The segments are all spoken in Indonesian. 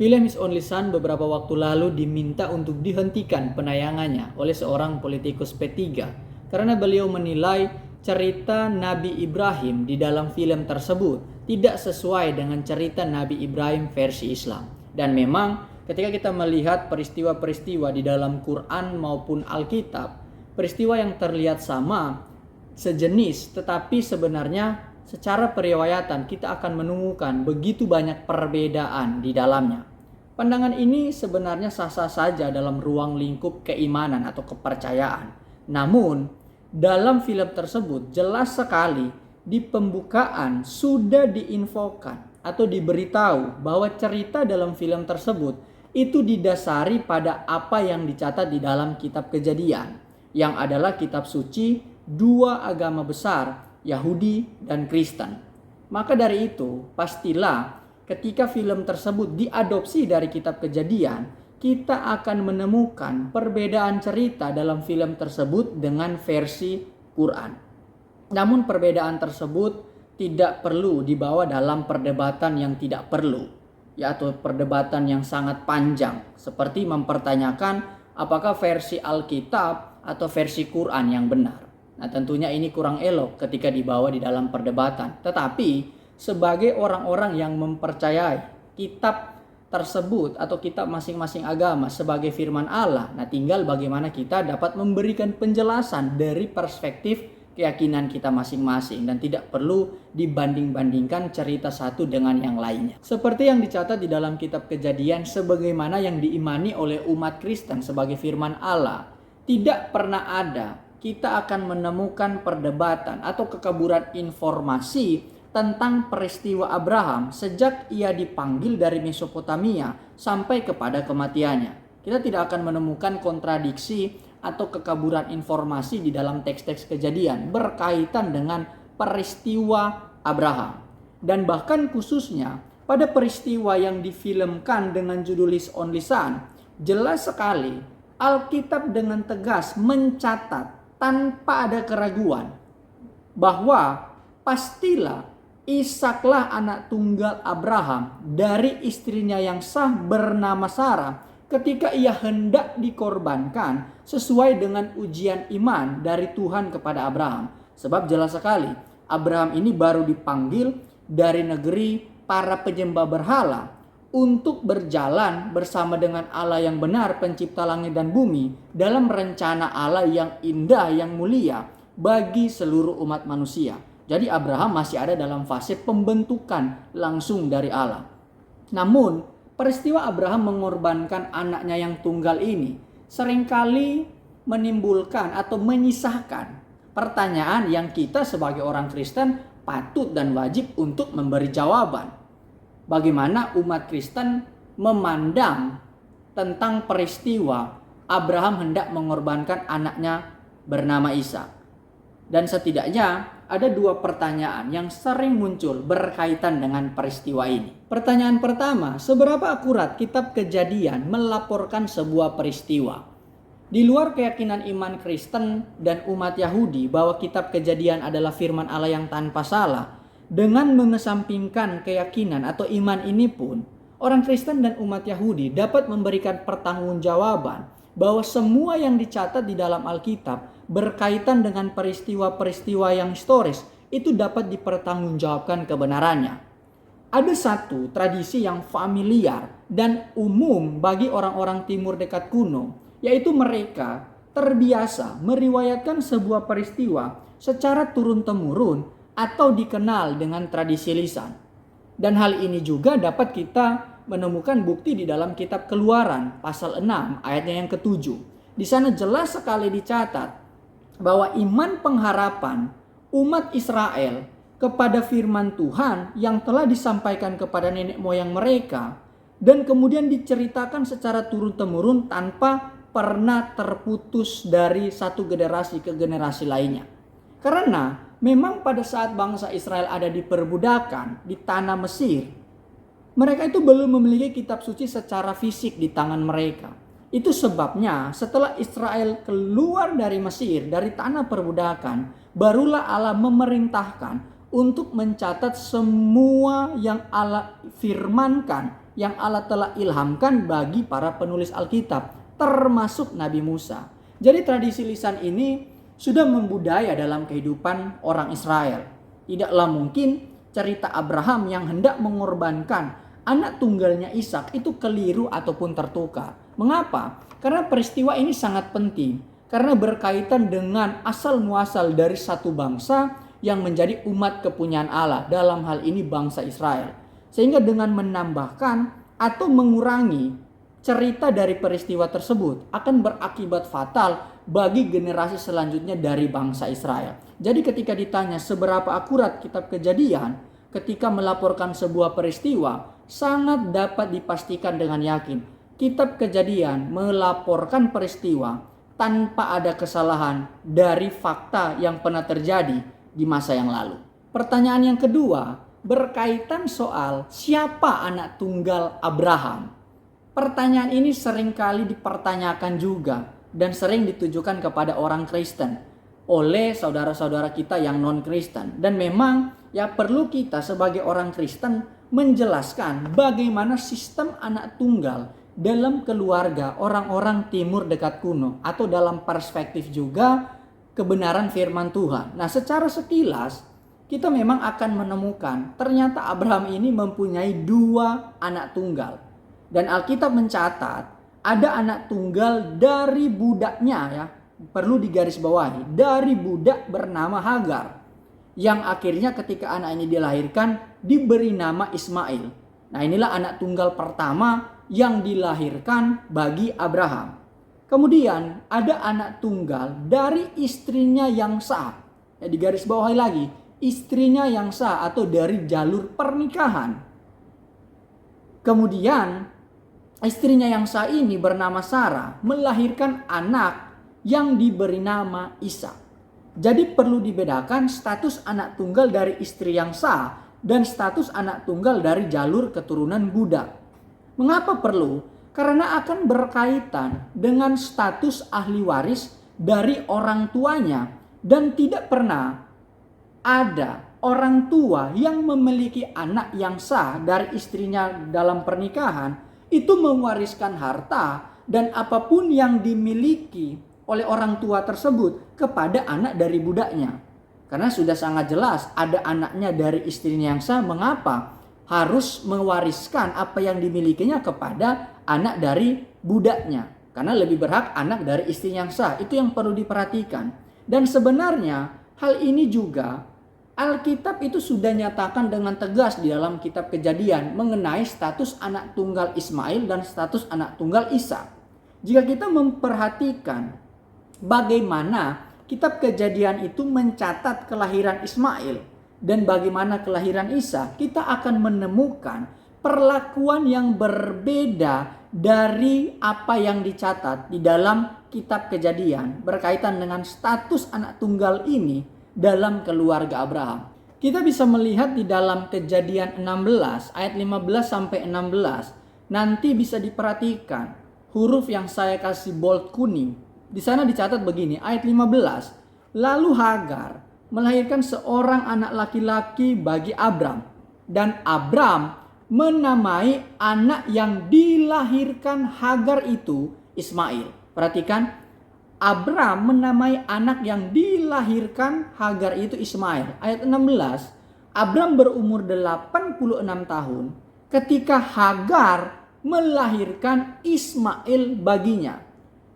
Film His Only Son beberapa waktu lalu diminta untuk dihentikan penayangannya oleh seorang politikus P3 karena beliau menilai cerita Nabi Ibrahim di dalam film tersebut tidak sesuai dengan cerita Nabi Ibrahim versi Islam. Dan memang ketika kita melihat peristiwa-peristiwa di dalam Quran maupun Alkitab, peristiwa yang terlihat sama, sejenis, tetapi sebenarnya secara periwayatan kita akan menemukan begitu banyak perbedaan di dalamnya. Pandangan ini sebenarnya sah-sah saja dalam ruang lingkup keimanan atau kepercayaan. Namun, dalam film tersebut jelas sekali di pembukaan sudah diinfokan atau diberitahu bahwa cerita dalam film tersebut itu didasari pada apa yang dicatat di dalam kitab Kejadian, yang adalah kitab suci dua agama besar, Yahudi dan Kristen. Maka dari itu, pastilah ketika film tersebut diadopsi dari kitab Kejadian, kita akan menemukan perbedaan cerita dalam film tersebut dengan versi Quran. Namun perbedaan tersebut tidak perlu dibawa dalam perdebatan yang tidak perlu, yaitu perdebatan yang sangat panjang, seperti mempertanyakan apakah versi Alkitab atau versi Quran yang benar. Nah, tentunya ini kurang elok ketika dibawa di dalam perdebatan. Tetapi sebagai orang-orang yang mempercayai kitab tersebut atau kitab masing-masing agama sebagai firman Allah, nah tinggal bagaimana kita dapat memberikan penjelasan dari perspektif keyakinan kita masing-masing dan tidak perlu dibanding-bandingkan cerita satu dengan yang lainnya. Seperti yang dicatat di dalam kitab Kejadian sebagaimana yang diimani oleh umat Kristen sebagai firman Allah, tidak pernah ada kita akan menemukan perdebatan atau kekaburan informasi tentang peristiwa Abraham sejak ia dipanggil dari Mesopotamia sampai kepada kematiannya. Kita tidak akan menemukan kontradiksi atau kekaburan informasi di dalam teks-teks Kejadian berkaitan dengan peristiwa Abraham. Dan bahkan khususnya pada peristiwa yang difilmkan dengan judul His Only Son, jelas sekali Alkitab dengan tegas mencatat tanpa ada keraguan bahwa pastilah Ishaklah anak tunggal Abraham dari istrinya yang sah bernama Sarah ketika ia hendak dikorbankan sesuai dengan ujian iman dari Tuhan kepada Abraham. Sebab jelas sekali Abraham ini baru dipanggil dari negeri para penyembah berhala untuk berjalan bersama dengan Allah yang benar, pencipta langit dan bumi, dalam rencana Allah yang indah, yang mulia bagi seluruh umat manusia. Jadi Abraham masih ada dalam fase pembentukan langsung dari Allah. Namun peristiwa Abraham mengorbankan anaknya yang tunggal ini seringkali menimbulkan atau menyisahkan pertanyaan yang kita sebagai orang Kristen patut dan wajib untuk memberi jawaban. Bagaimana umat Kristen memandang tentang peristiwa Abraham hendak mengorbankan anaknya bernama Ishak. Dan setidaknya ada dua pertanyaan yang sering muncul berkaitan dengan peristiwa ini. Pertanyaan pertama, seberapa akurat kitab Kejadian melaporkan sebuah peristiwa? Di luar keyakinan iman Kristen dan umat Yahudi bahwa kitab Kejadian adalah firman Allah yang tanpa salah, dengan mengesampingkan keyakinan atau iman ini pun, orang Kristen dan umat Yahudi dapat memberikan pertanggungjawaban bahwa semua yang dicatat di dalam Alkitab berkaitan dengan peristiwa-peristiwa yang historis itu dapat dipertanggungjawabkan kebenarannya. Ada satu tradisi yang familiar dan umum bagi orang-orang timur dekat kuno, yaitu mereka terbiasa meriwayatkan sebuah peristiwa secara turun-temurun atau dikenal dengan tradisi lisan. Dan hal ini juga dapat kita menemukan bukti di dalam kitab Keluaran pasal 6 ayatnya yang ke-7. Di sana jelas sekali dicatat bahwa iman pengharapan umat Israel kepada firman Tuhan yang telah disampaikan kepada nenek moyang mereka dan kemudian diceritakan secara turun-temurun tanpa pernah terputus dari satu generasi ke generasi lainnya. Karena memang pada saat bangsa Israel ada di perbudakan di tanah Mesir, mereka itu belum memiliki kitab suci secara fisik di tangan mereka. Itu sebabnya setelah Israel keluar dari Mesir, dari tanah perbudakan, barulah Allah memerintahkan untuk mencatat semua yang Allah firmankan, yang Allah telah ilhamkan bagi para penulis Alkitab, termasuk Nabi Musa. Jadi tradisi lisan ini sudah membudaya dalam kehidupan orang Israel. Tidaklah mungkin cerita Abraham yang hendak mengorbankan anak tunggalnya Ishak itu keliru ataupun tertukar. Mengapa? Karena peristiwa ini sangat penting. Karena berkaitan dengan asal muasal dari satu bangsa yang menjadi umat kepunyaan Allah. Dalam hal ini bangsa Israel. Sehingga dengan menambahkan atau mengurangi cerita dari peristiwa tersebut akan berakibat fatal bagi generasi selanjutnya dari bangsa Israel. Jadi ketika ditanya seberapa akurat kitab Kejadian ketika melaporkan sebuah peristiwa, sangat dapat dipastikan dengan yakin kitab Kejadian melaporkan peristiwa tanpa ada kesalahan dari fakta yang pernah terjadi di masa yang lalu. Pertanyaan yang kedua berkaitan soal siapa anak tunggal Abraham. Pertanyaan ini seringkali dipertanyakan juga dan sering ditujukan kepada orang Kristen oleh saudara-saudara kita yang non-Kristen. Dan memang ya perlu kita sebagai orang Kristen menjelaskan bagaimana sistem anak tunggal dalam keluarga orang-orang timur dekat kuno atau dalam perspektif juga kebenaran firman Tuhan. Nah, secara sekilas kita memang akan menemukan ternyata Abraham ini mempunyai 2 anak tunggal. Dan Alkitab mencatat ada anak tunggal dari budaknya, ya, perlu digarisbawahi, dari budak bernama Hagar, yang akhirnya ketika anak ini dilahirkan diberi nama Ismail. Nah, inilah anak tunggal pertama yang dilahirkan bagi Abraham. Kemudian ada anak tunggal dari istrinya yang sah, ya, digarisbawahi lagi, istrinya yang sah atau dari jalur pernikahan. Kemudian istrinya yang sah ini bernama Sarah melahirkan anak yang diberi nama Ishak. Jadi perlu dibedakan status anak tunggal dari istri yang sah dan status anak tunggal dari jalur keturunan budak. Mengapa perlu? Karena akan berkaitan dengan status ahli waris dari orang tuanya dan tidak pernah ada orang tua yang memiliki anak yang sah dari istrinya dalam pernikahan itu mewariskan harta dan apapun yang dimiliki oleh orang tua tersebut kepada anak dari budaknya. Karena sudah sangat jelas ada anaknya dari istrinya yang sah, mengapa harus mewariskan apa yang dimilikinya kepada anak dari budaknya? Karena lebih berhak anak dari istrinya yang sah. Itu yang perlu diperhatikan. Dan sebenarnya hal ini juga Alkitab itu sudah nyatakan dengan tegas di dalam kitab Kejadian mengenai status anak tunggal Ismail dan status anak tunggal Ishak. Jika kita memperhatikan bagaimana kitab Kejadian itu mencatat kelahiran Ismail dan bagaimana kelahiran Ishak, kita akan menemukan perlakuan yang berbeda dari apa yang dicatat di dalam kitab Kejadian berkaitan dengan status anak tunggal ini dalam keluarga Abraham. Kita bisa melihat di dalam Kejadian 16 ayat 15 sampai 16. Nanti bisa diperhatikan huruf yang saya kasih bold kuning. Di sana dicatat begini, ayat 15. Lalu Hagar melahirkan seorang anak laki-laki bagi Abram, dan Abram menamai anak yang dilahirkan Hagar itu Ismail. Perhatikan, Abram menamai anak yang dilahirkan Hagar itu Ismail. Ayat 16, Abram berumur 86 tahun ketika Hagar melahirkan Ismail baginya.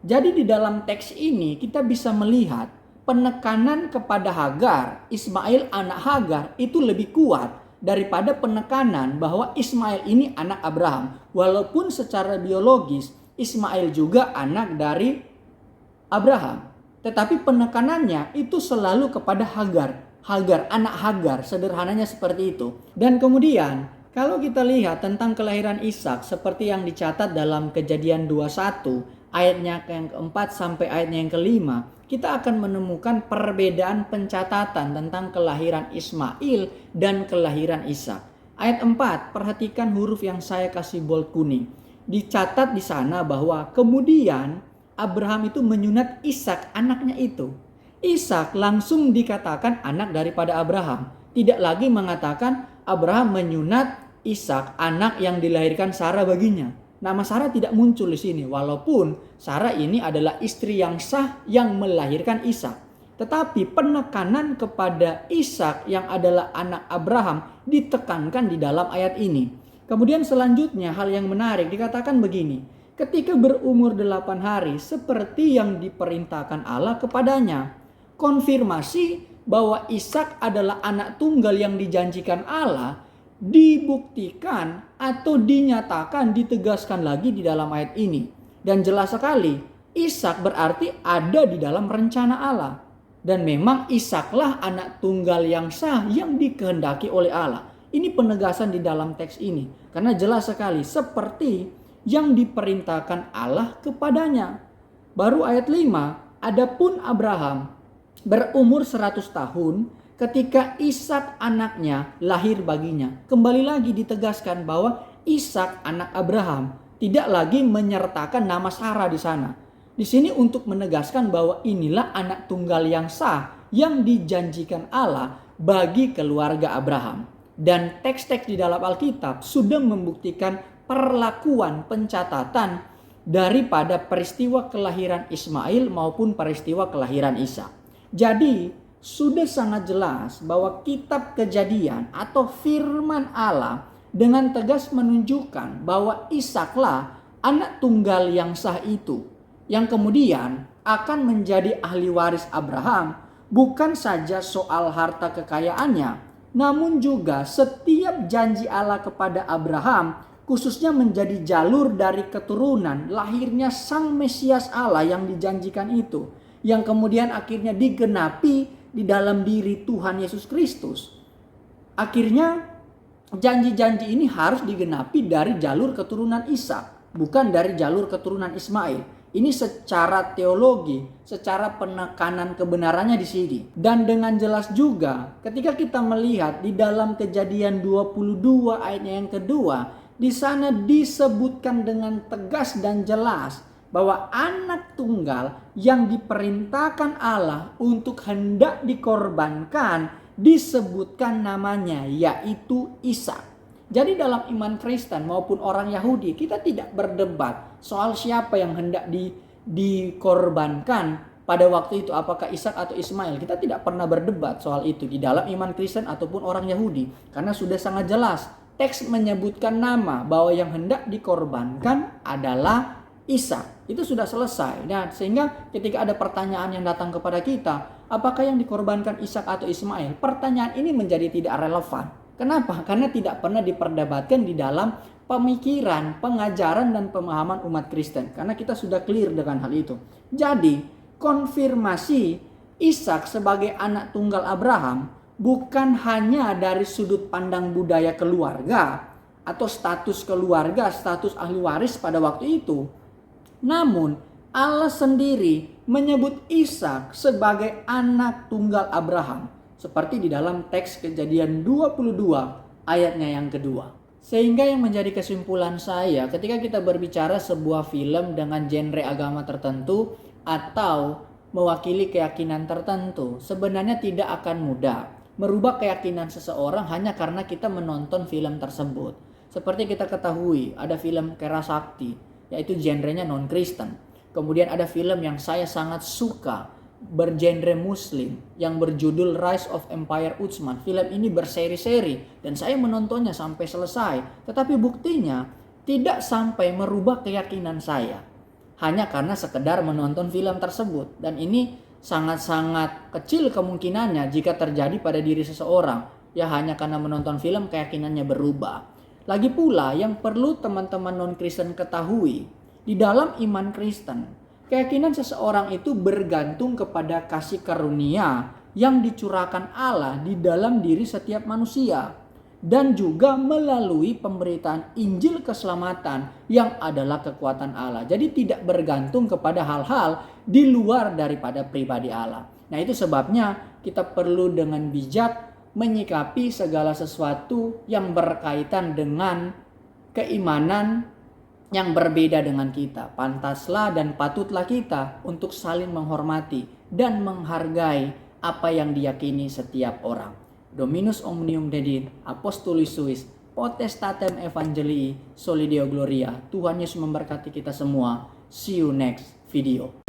Jadi di dalam teks ini kita bisa melihat penekanan kepada Hagar, Ismail anak Hagar itu lebih kuat daripada penekanan bahwa Ismail ini anak Abraham. Walaupun secara biologis Ismail juga anak dari Abraham, tetapi penekanannya itu selalu kepada Hagar. Hagar, anak Hagar, sederhananya seperti itu. Dan kemudian kalau kita lihat tentang kelahiran Ishak seperti yang dicatat dalam Kejadian 21 ayatnya yang keempat sampai ayatnya yang kelima, kita akan menemukan perbedaan pencatatan tentang kelahiran Ismail dan kelahiran Ishak. Ayat 4, perhatikan huruf yang saya kasih bold kuning. Dicatat di sana bahwa kemudian Abraham itu menyunat Ishak anaknya itu. Ishak langsung dikatakan anak daripada Abraham. tidak lagi mengatakan Abraham menyunat Ishak, anak yang dilahirkan Sarah baginya. Nama Sarah tidak muncul di sini, walaupun Sarah ini adalah istri yang sah yang melahirkan Ishak. Tetapi penekanan kepada Ishak yang adalah anak Abraham ditekankan di dalam ayat ini. Kemudian selanjutnya hal yang menarik dikatakan begini. Ketika berumur 8 hari seperti yang diperintahkan Allah kepadanya. Konfirmasi bahwa Ishak adalah anak tunggal yang dijanjikan Allah dibuktikan atau dinyatakan, ditegaskan lagi di dalam ayat ini. Dan jelas sekali, Ishak berarti ada di dalam rencana Allah. Dan memang Ishaklah anak tunggal yang sah yang dikehendaki oleh Allah. Ini penegasan di dalam teks ini. Karena jelas sekali seperti yang diperintahkan Allah kepadanya. Baru ayat 5, adapun Abraham berumur 100 tahun ketika Ishak anaknya lahir baginya. Kembali lagi ditegaskan bahwa Ishak anak Abraham tidak lagi menyertakan nama Sarah di sana. Di sini untuk menegaskan bahwa inilah anak tunggal yang sah yang dijanjikan Allah bagi keluarga Abraham. Dan teks-teks di dalam Alkitab sudah membuktikan perlakuan pencatatan daripada peristiwa kelahiran Ismail maupun peristiwa kelahiran Ishak. Jadi sudah sangat jelas bahwa kitab Kejadian atau firman Allah dengan tegas menunjukkan bahwa Ishaklah anak tunggal yang sah itu, yang kemudian akan menjadi ahli waris Abraham, bukan saja soal harta kekayaannya, namun juga setiap janji Allah kepada Abraham, khususnya menjadi jalur dari keturunan lahirnya Sang Mesias Allah yang dijanjikan itu, yang kemudian akhirnya digenapi di dalam diri Tuhan Yesus Kristus. Akhirnya janji-janji ini harus digenapi dari jalur keturunan Ishak, bukan dari jalur keturunan Ismail. Ini secara teologi, secara penekanan kebenarannya di sini. Dan dengan jelas juga ketika kita melihat di dalam Kejadian 22 ayatnya yang kedua, di sana disebutkan dengan tegas dan jelas bahwa anak tunggal yang diperintahkan Allah untuk hendak dikorbankan disebutkan namanya, yaitu Ishak. Jadi dalam iman Kristen maupun orang Yahudi, kita tidak berdebat soal siapa yang hendak dikorbankan pada waktu itu, apakah Ishak atau Ismail. Kita tidak pernah berdebat soal itu di dalam iman Kristen ataupun orang Yahudi, karena sudah sangat jelas teks menyebutkan nama bahwa yang hendak dikorbankan adalah Ishak. Itu sudah selesai. Nah, sehingga ketika ada pertanyaan yang datang kepada kita, apakah yang dikorbankan Ishak atau Ismail? Pertanyaan ini menjadi tidak relevan. Kenapa? Karena tidak pernah diperdebatkan di dalam pemikiran, pengajaran, dan pemahaman umat Kristen. Karena kita sudah clear dengan hal itu. Jadi, konfirmasi Ishak sebagai anak tunggal Abraham bukan hanya dari sudut pandang budaya keluarga atau status keluarga, status ahli waris pada waktu itu. Namun Allah sendiri menyebut Ishak sebagai anak tunggal Abraham. Seperti di dalam teks Kejadian 22 ayatnya yang kedua. Sehingga yang menjadi kesimpulan saya ketika kita berbicara sebuah film dengan genre agama tertentu atau mewakili keyakinan tertentu, sebenarnya tidak akan mudah merubah keyakinan seseorang hanya karena kita menonton film tersebut. Seperti kita ketahui ada film Kera Sakti, yaitu genrenya non-Kristen. Kemudian ada film yang saya sangat suka bergenre Muslim yang berjudul Rise of Empire Utsman. Film ini berseri-seri dan saya menontonnya sampai selesai. Tetapi buktinya tidak sampai merubah keyakinan saya hanya karena sekedar menonton film tersebut. Dan ini sangat-sangat kecil kemungkinannya jika terjadi pada diri seseorang, ya hanya karena menonton film keyakinannya berubah. Lagi pula yang perlu teman-teman non-Kristen ketahui, di dalam iman Kristen, keyakinan seseorang itu bergantung kepada kasih karunia yang dicurahkan Allah di dalam diri setiap manusia. Dan juga melalui pemberitaan Injil keselamatan yang adalah kekuatan Allah. Jadi tidak bergantung kepada hal-hal di luar daripada pribadi Allah. Nah, itu sebabnya kita perlu dengan bijak menyikapi segala sesuatu yang berkaitan dengan keimanan yang berbeda dengan kita. Pantaslah dan patutlah kita untuk saling menghormati dan menghargai apa yang diyakini setiap orang. Dominus omnium dedit, Apostolis suis, potestatem evangelii, Solideo Gloria. Tuhan Yesus memberkati kita semua. See you next video.